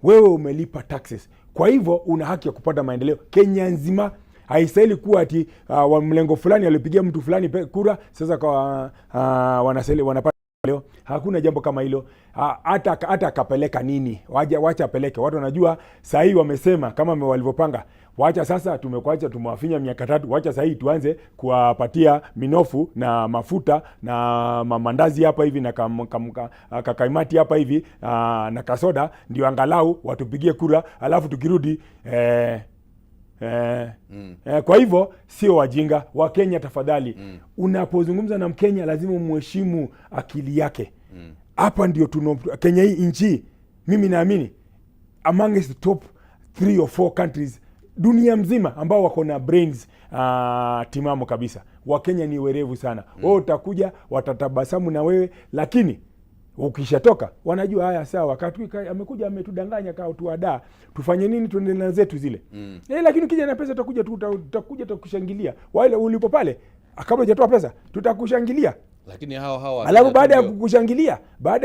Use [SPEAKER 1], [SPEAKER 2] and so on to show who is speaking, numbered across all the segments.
[SPEAKER 1] wewe umelipa taxes, kwa hivyo una haki ya kupata maendeleo. Kenya nzima haistahili kuwa ati wa mlengo fulani alipigia mtu fulani kura sasa kwa wanapata leo. Hakuna jambo kama hilo. Hata akapeleka nini, wacha apeleke. Watu wanajua saa hii wamesema kama walivyopanga, wacha sasa tumekuacha, tumewafinya miaka 3, wacha saa hii tuanze kuwapatia minofu na mafuta na mandazi hapa hivi na kakaimati hapa hivi na kasoda, ndio angalau watupigie kura, alafu tukirudi kwa hivyo sio wajinga wa Kenya. Tafadhali unapozungumza na Mkenya lazima umheshimu akili yake. Hapa ndio Kenya hii nchi, mimi naamini amongst the top 3 or 4 countries dunia mzima ambao wako na brains timamu kabisa. Wakenya ni werevu sana. Wao utakuja watatabasamu na wewe, lakini ukishatoka wanajua haya sawa, wakati amekuja ametudanganya kao tuada, tufanye nini, tuendelee na zetu zile. Lakini ukija na pesa tutakuja tukushangilia. Wale ulipo pale kabla hujatoa pesa tutakushangilia.
[SPEAKER 2] Lakini hao
[SPEAKER 1] alafu baada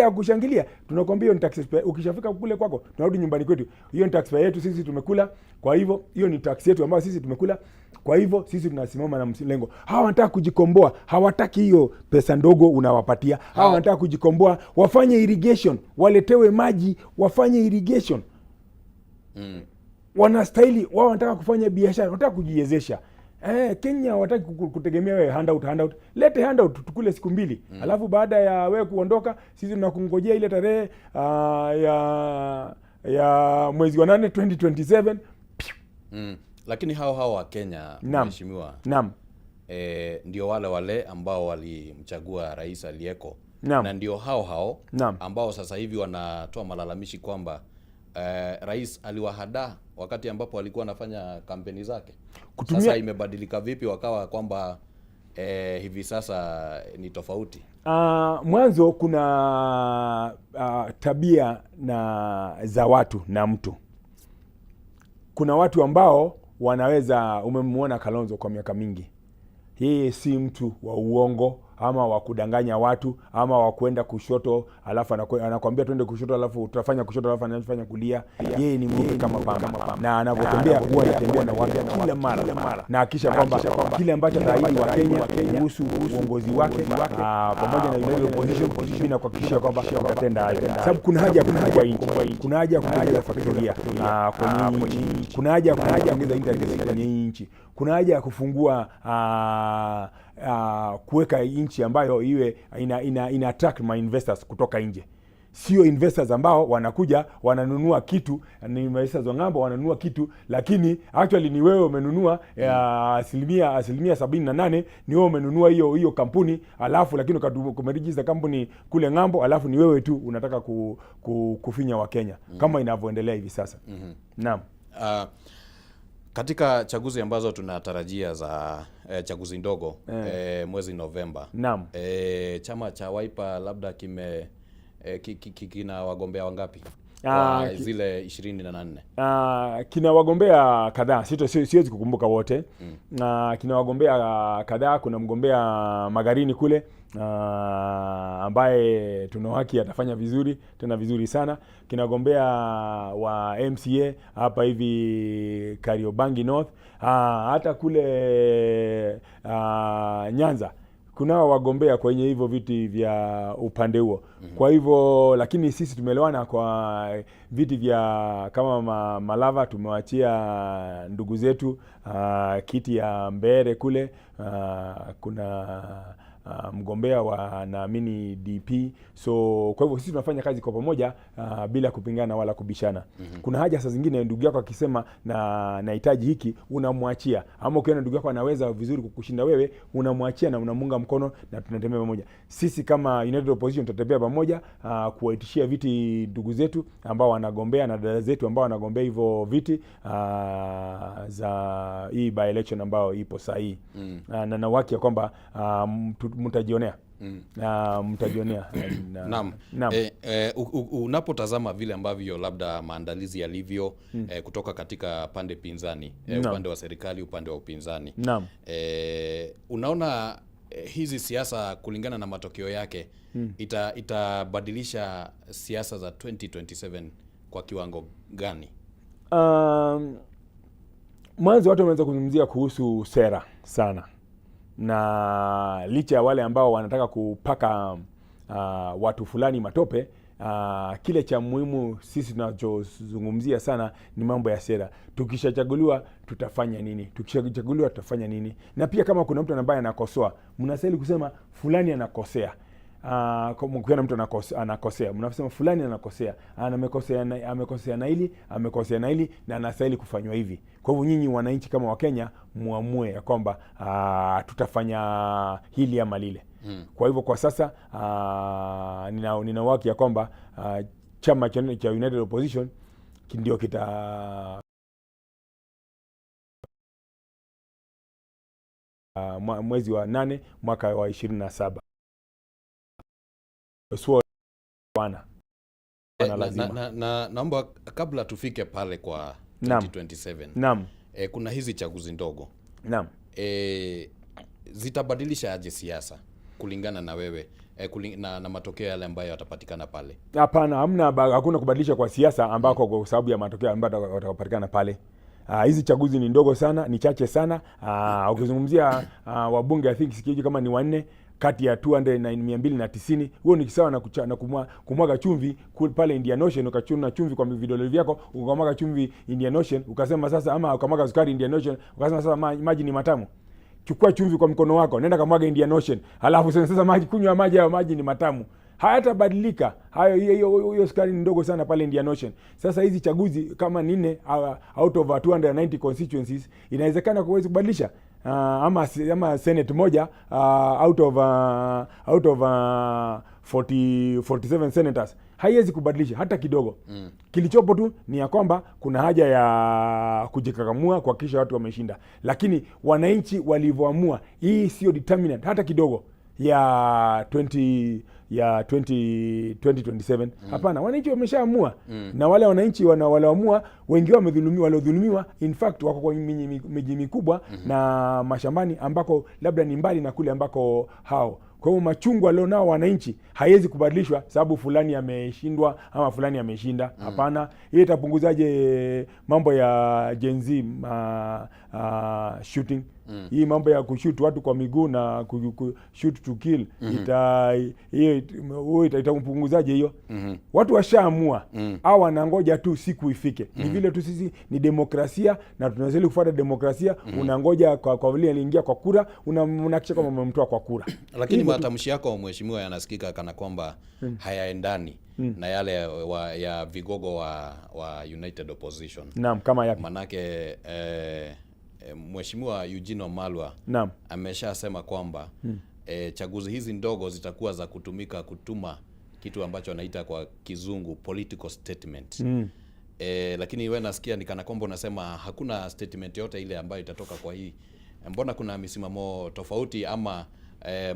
[SPEAKER 1] ya kushangilia tunakwambia hiyo ni tax. Ukishafika kule kwako tunarudi nyumbani kwetu, hiyo ni tax yetu sisi tumekula. Kwa hivyo hiyo ni tax yetu ambayo sisi tumekula. Kwa hivyo sisi tunasimama na mlengo. Hawa wanataka kujikomboa, hawataki hiyo pesa ndogo unawapatia. Hawa wanataka kujikomboa, wafanye irrigation, waletewe maji, wafanye irrigation. Wanastahili, wao wanataka kufanya biashara, wanataka kujiwezesha. Kenya wataki kutegemea wewe handout. Lete handout tukule siku 2. Alafu baada ya wewe kuondoka sisi tunakungojea ile tarehe ya mwezi wa 8 2027.
[SPEAKER 2] Lakini hao wa Kenya mheshimiwa, ndio wale ambao walimchagua rais aliyeko, na ndio hao ambao sasa hivi wanatoa malalamishi kwamba rais aliwahadaa wakati ambapo alikuwa anafanya kampeni zake. Sasa imebadilika vipi wakawa kwamba hivi sasa ni tofauti?
[SPEAKER 1] Mwanzo kuna tabia za watu na mtu. Kuna watu ambao wanaweza, umemwona Kalonzo kwa miaka mingi, yeye si mtu wa uongo ama wa kudanganya watu ama wa kwenda kushoto alafu anakuambia twende kushoto alafu tutafanya kushoto alafu anafanya kulia. Yeye ni mweupe kama pamba, na anapotembea huwa anatembea na watu kila mara, na hakisha kwamba kile ambacho anaahidi wa Kenya kuhusu uongozi wake pamoja na ile opposition na kuhakikisha kwamba atatenda hayo. Sababu kuna haja ya kufungua nchi, kuna haja ya kuongeza factoria kwenye nchi, kuna haja ya kuongeza internet kwenye nchi, kuna haja ya kufungua kuweka nchi ambayo iwe ina attract my investors kutoka nje. Sio investors ambao wanakuja wananunua kitu, ni investors wa ng'ambo wananunua kitu, lakini actually ni wewe umenunua asilimia 78 ni wewe umenunua hiyo kampuni, alafu lakini ukaregister kampuni kule ng'ambo, alafu ni wewe tu unataka kufinya wa Kenya kama inavyoendelea hivi sasa. Naam.
[SPEAKER 2] Katika chaguzi ambazo tunatarajia za chaguzi ndogo mwezi Novemba.
[SPEAKER 1] Naam.
[SPEAKER 2] Chama cha Wiper labda kina wagombea wangapi? Zile 24.
[SPEAKER 1] Kina wagombea kadhaa, siwezi kukumbuka wote. Kina wagombea kadhaa. Kuna mgombea Magarini kule ambaye tuna haki atafanya vizuri, tena vizuri sana. Kina wagombea wa MCA hapa hivi Kariobangi North, hata kule Nyanza kuna wagombea kwenye hivyo viti vya upande huo. Kwa hivyo lakini sisi tumeelewana kwa viti vya kama Malava tumewachia ndugu zetu kiti ya Mbere kule. Kuna mgombea wa naamini DP. So kwa hivyo sisi tunafanya kazi kwa pamoja bila kupingana wala kubishana. Kuna haja saa zingine ndugu yako akisema na nahitaji hiki, unamwachia. Ama ukiona ndugu yako anaweza vizuri kukushinda wewe, unamwachia na unamunga mkono na tunatembea pamoja. Sisi kama United Opposition tutatembea pamoja kuwaitishia viti ndugu zetu ambao wanagombea na dada zetu ambao wanagombea hivyo viti za hii by election ambao ipo saa hii. Na waki ya kwamba mtajionea. Mtajionea.
[SPEAKER 2] Naam. Unapotazama vile ambavyo labda maandalizi yalivyo kutoka katika pande pinzani, upande wa serikali, upande wa upinzani.
[SPEAKER 1] Naam.
[SPEAKER 2] Unaona hizi siasa kulingana na matokeo yake itabadilisha siasa za 2027 kwa kiwango gani?
[SPEAKER 1] Mwanzo watu wameanza kuzungumzia kuhusu sera sana, na licha ya wale ambao wanataka kupaka watu fulani matope, kile cha muhimu sisi tunachozungumzia sana ni mambo ya sera. Tukishachaguliwa tutafanya nini? Tukishachaguliwa tutafanya nini? Na pia kama kuna mtu ambaye anakosoa, mnastahili kusema fulani anakosea. Kuna mtu anakosea, mnasema fulani anakosea, amekosea na hili na anastahili kufanywa hivi. Kwa hivyo nyinyi wananchi kama Wakenya muamue ya kwamba tutafanya hili ama lile. Kwa hivyo kwa sasa nina waki ya kwamba chama cha United Opposition ndio kita mwezi wa 8 mwaka wa 27.
[SPEAKER 2] Naomba kabla tufike pale kwa 2027.
[SPEAKER 1] Naam.
[SPEAKER 2] Kuna hizi chaguzi ndogo.
[SPEAKER 1] Naam.
[SPEAKER 2] Zitabadilisha aje siasa kulingana na wewe na matokeo yale ambayo yatapatikana pale?
[SPEAKER 1] Hapana, hakuna kubadilisha kwa siasa ambako kwa sababu ya matokeo ambayo yatapatikana pale. Hizi chaguzi ni ndogo sana, ni chache sana. Ukizungumzia wabunge I think sikiji kama ni 4 kati ya 200 na 290. Huo ni kisawa na kumwaga chumvi pale Indian Ocean, ukachuna chumvi kwa vidole vyako, ukamwaga chumvi Indian Ocean, ukasema sasa, ama ukamwaga sukari Indian Ocean, ukasema sasa maji ni matamu. Chukua chumvi kwa mkono wako, nenda kamwaga Indian Ocean, halafu sasa maji, kunywa maji, hayo maji ni matamu. Hayatabadilika. Hiyo sukari ni ndogo sana pale Indian Ocean. Sasa hizi chaguzi kama 4 out of 290 constituencies, inawezekana kuweza kubadilisha ama Senate moja out of 47 senators haiwezi kubadilisha hata kidogo. Kilichopo tu ni ya kwamba kuna haja ya kujikakamua kuhakikisha watu wameshinda, lakini wananchi walivyoamua, hii sio determinant hata kidogo ya 2027. Hapana, wananchi wameshaamua. Na wale wananchi walioamua, wengi wao waliodhulumiwa in fact wako kwa miji mikubwa na mashambani ambako labda ni mbali na kule ambako hao. Kwa hiyo machungu leo nao wananchi haiwezi kubadilishwa sababu fulani ameshindwa ama fulani ameshinda. Hapana. Hii itapunguzaje mambo ya Gen Z shooting? Hii mambo ya kushoot watu kwa miguu na shoot to kill, itapunguzaje hiyo? Watu washaamua, au wanangoja tu siku ifike. Ni vile tu sisi ni demokrasia na tunazidi kufuata demokrasia. Unangoja kwa vile aliingia kwa kura, unahakikisha kama umemtoa kwa kura.
[SPEAKER 2] Lakini matamshi yako mheshimiwa yanasikika kana kwamba hayaendani na yale ya vigogo wa United Opposition.
[SPEAKER 1] Naam, kama yapi?
[SPEAKER 2] Manake Mheshimiwa Eugene Wamalwa ameshasema kwamba chaguzi hizi ndogo zitakuwa za kutumika kutuma kitu ambacho anaita kwa kizungu political statement. Lakini wewe nasikia ni kana kwamba unasema hakuna statement yote ile ambayo itatoka kwa hii. Mbona kuna misimamo tofauti ama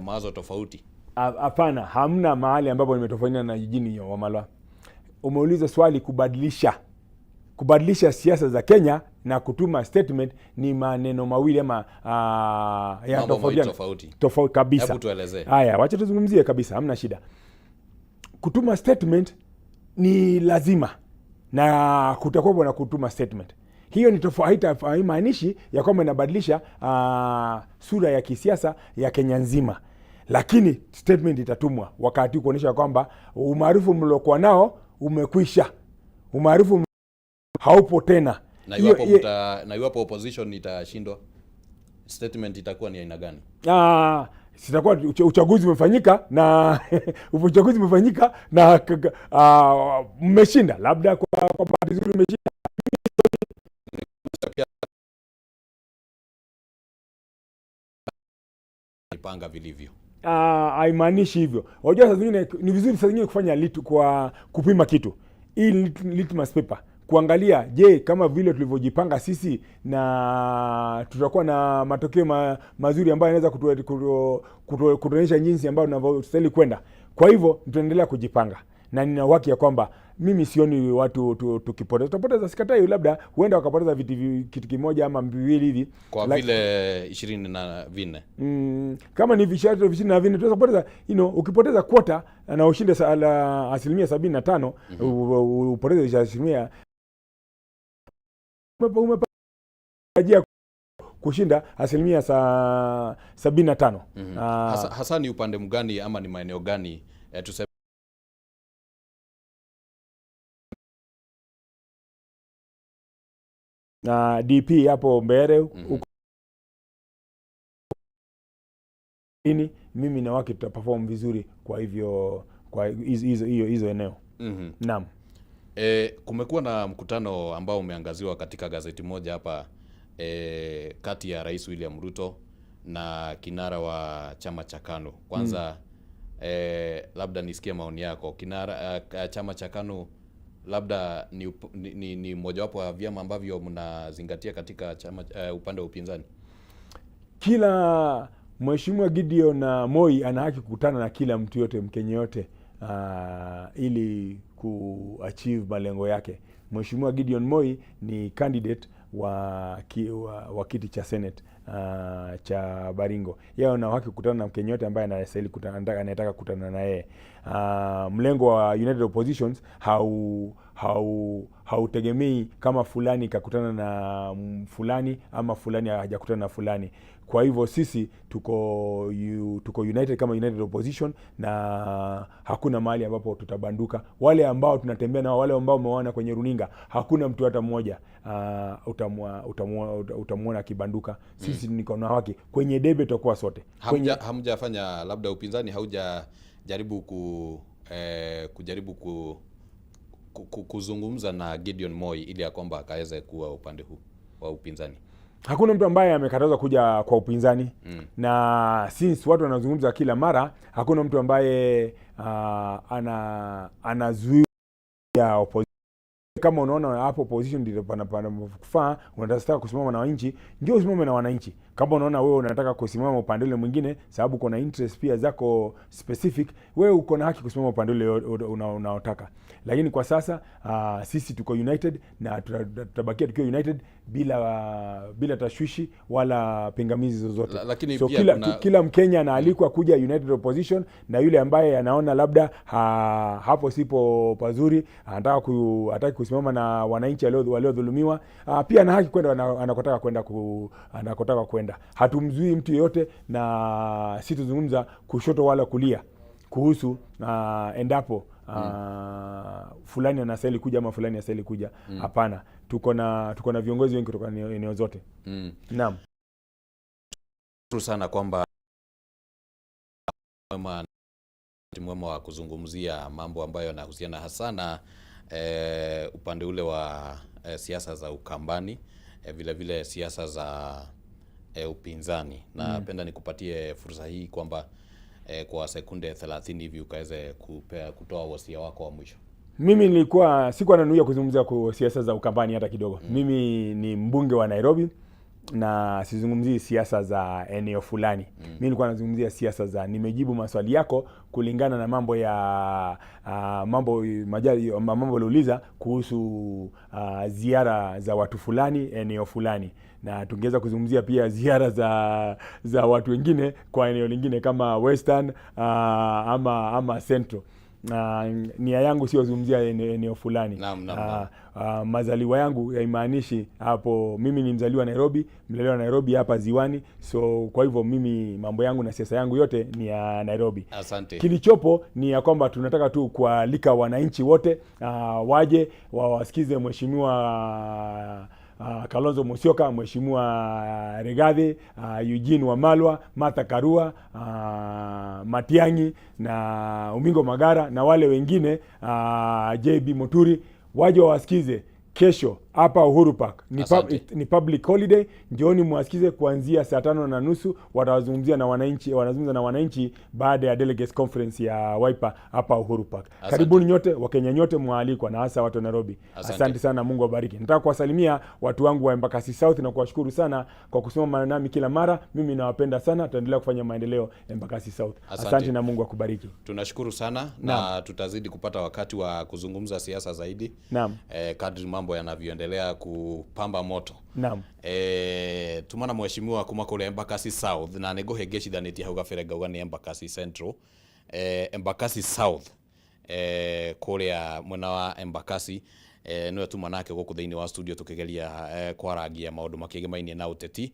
[SPEAKER 2] mawazo tofauti?
[SPEAKER 1] Hapana, hamna mahali ambapo nimetofautiana na Eugene Wamalwa. Umeuliza swali kubadilisha siasa za Kenya na kutuma statement ni maneno mawili ama ya tofauti kabisa.
[SPEAKER 2] Hebu tuelezee.
[SPEAKER 1] Haya, wacha tuzungumzie kabisa, hamna shida. Kutuma statement ni lazima na kutakuwa na kutuma statement. Hiyo ni tofauti, haimaanishi ya kwamba inabadilisha sura ya kisiasa ya Kenya nzima. Lakini statement itatumwa wakati kuonyesha kwamba umaarufu mliokuwa nao umekwisha. Umaarufu haupo tena.
[SPEAKER 2] Na iwapo opposition itashindwa, statement itakuwa ni aina gani?
[SPEAKER 1] Sitakuwa uchaguzi umefanyika na uchaguzi umefanyika na mmeshinda, labda kwa bahati nzuri mmeshinda.
[SPEAKER 2] Ipanga vilivyo.
[SPEAKER 1] Haimaanishi hivyo. Unajua saa zingine ni vizuri saa zingine kufanya kwa kupima kitu. Hii litmus paper. Kuangalia, je, kama vile tulivyojipanga sisi na tutakuwa na matokeo mazuri ambayo yanaweza kutuonyesha jinsi ambayo tunavyostahili kwenda. Kwa hivyo tutaendelea kujipanga. na nina uhakika kwamba mimi sioni watu tukipoteza. Tutapoteza, sikatai, labda huenda wakapoteza kitu kimoja ama viwili hivi
[SPEAKER 2] kwa vile 24.
[SPEAKER 1] Kama ni vishato 24 tunaweza kupoteza, ukipoteza kwota na ushinde asilimia 75, upoteze asilimia umepajia kushinda asilimia 75.
[SPEAKER 2] Hasa ni upande mgani ama ni maeneo gani tuseme
[SPEAKER 1] na DP hapo Mbeere mimi na wake tutaperform vizuri, kwa hivyo kwa hizo eneo. Naam.
[SPEAKER 2] Kumekuwa na mkutano ambao umeangaziwa katika gazeti moja hapa kati ya Rais William Ruto na kinara wa chama cha KANU. Kwanza labda nisikie maoni yako. Kinara chama cha KANU labda ni mojawapo wa vyama ambavyo mnazingatia katika chama upande wa upinzani.
[SPEAKER 1] Kila Mheshimiwa Gideon Moi ana haki kukutana na kila mtu yote, Mkenya yote, ili kuachieve malengo yake. Mheshimiwa Gideon Moi ni candidate wa kiti cha Senate cha Baringo. Yeye ana haki kukutana na Mkenya yote ambaye anataka kukutana na yeye. Mlengo wa United Oppositions hautegemei kama fulani kakutana na fulani ama fulani hajakutana na fulani. Kwa hivyo sisi tuko united kama United Opposition, na hakuna mahali ambapo tutabanduka. Wale ambao tunatembea na wale ambao umeona kwenye runinga, hakuna mtu hata mmoja utamuona kibanduka. Sisi niko na haki kwenye debe, tutakuwa sote.
[SPEAKER 2] Hamjafanya labda upinzani haujajaribu kujaribu kuzungumza na Gideon Moi ili ya kwamba akaweze kuwa upande huu wa upinzani?
[SPEAKER 1] Hakuna mtu ambaye amekatazwa kuja kwa upinzani. Na since watu wanazungumza kila mara, hakuna mtu ambaye anazuia opposition. Kama unaona hapo opposition ndio panafaa, unataka kusimama na wananchi, ndio usimame na wananchi. Kama unaona wewe unataka kusimama upande ule mwingine sababu kuna interest pia zako specific, wewe uko na haki kusimama upande ule unaotaka. Lakini kwa sasa sisi tuko united na tutabakia tukiwa united bila tashwishi wala pingamizi zozote.
[SPEAKER 2] Lakini
[SPEAKER 1] so kila Mkenya anaalikwa kuja United Opposition, na yule ambaye anaona labda hapo sipo pazuri, anataka kusimama na wananchi waliodhulumiwa, pia ana haki kwenda anakotaka kwenda. Hatumzui mtu yeyote, na situzungumza kushoto wala kulia kuhusu endapo fulani anastahili kuja ama fulani anastahili kuja. Hapana, tuko na viongozi wengi kutoka eneo zote. Naam.
[SPEAKER 2] Sana kwamba mwema wa kuzungumzia mambo ambayo yanahusiana hasa na upande ule wa siasa za Ukambani, vile vile siasa za upinzani. Napenda nikupatie fursa hii kwamba kwa sekunde 30 hivi ukaweze kutoa wasia wako wa mwisho.
[SPEAKER 1] Mimi sikuwa nanuia kuzungumzia kwa siasa za Ukambani hata kidogo. Mimi ni mbunge wa Nairobi na sizungumzii siasa za eneo fulani. Mimi nilikuwa nazungumzia siasa nimejibu maswali yako kulingana na mambo uliuliza kuhusu ziara za watu fulani eneo fulani, na tungeweza kuzungumzia pia ziara za watu wengine kwa eneo lingine kama Western ama Central. Nia yangu sio zungumzia eneo fulani. Mazaliwa yangu haimaanishi hapo. Mimi ni mzaliwa Nairobi, mlelewa Nairobi hapa Ziwani. So kwa hivyo mimi mambo yangu na siasa yangu yote ni ya Nairobi.
[SPEAKER 2] Asante.
[SPEAKER 1] Kilichopo ni ya kwamba tunataka tu kualika wananchi wote waje wawasikize Mheshimiwa Kalonzo Musyoka, Mheshimiwa Rigathi, Eugene Wamalwa, Martha Karua, Matiang'i na Umingo Magara na wale wengine, JB Muturi, waje wawasikize kesho hapa Uhuru Park. Ni public holiday, njooni mwasikize kuanzia saa 5:30 watazungumzia na wananchi, wanazungumza na wananchi baada ya delegates conference ya Wiper hapa Uhuru Park. Karibuni nyote, Wakenya nyote mwalikwa, na hasa watu wa Nairobi. Asante sana, Mungu awabariki. Nataka kuwasalimia watu wangu wa Embakasi South na kuwashukuru sana kwa kusimama nami kila mara. Mimi nawapenda sana, tutaendelea kufanya maendeleo Embakasi South. Asante na Mungu akubariki.
[SPEAKER 2] Tunashukuru sana na tutazidi kupata wakati wa kuzungumza siasa zaidi.
[SPEAKER 1] Naam.
[SPEAKER 2] Kadri mambo yanavyoendelea kupamba moto.
[SPEAKER 1] Naam.
[SPEAKER 2] Tumana mheshimiwa kuma kule Embakasi South na nego hegecithanĩtie hau gabere ngauga nĩ Embakasi Central. Embakasi South kũrĩa mwena wa Embakasi nĩwe tuma nake gũkũ thĩinĩ wa studio tũkĩgeria kwarangia maũndũ makĩgemainie na ũteti.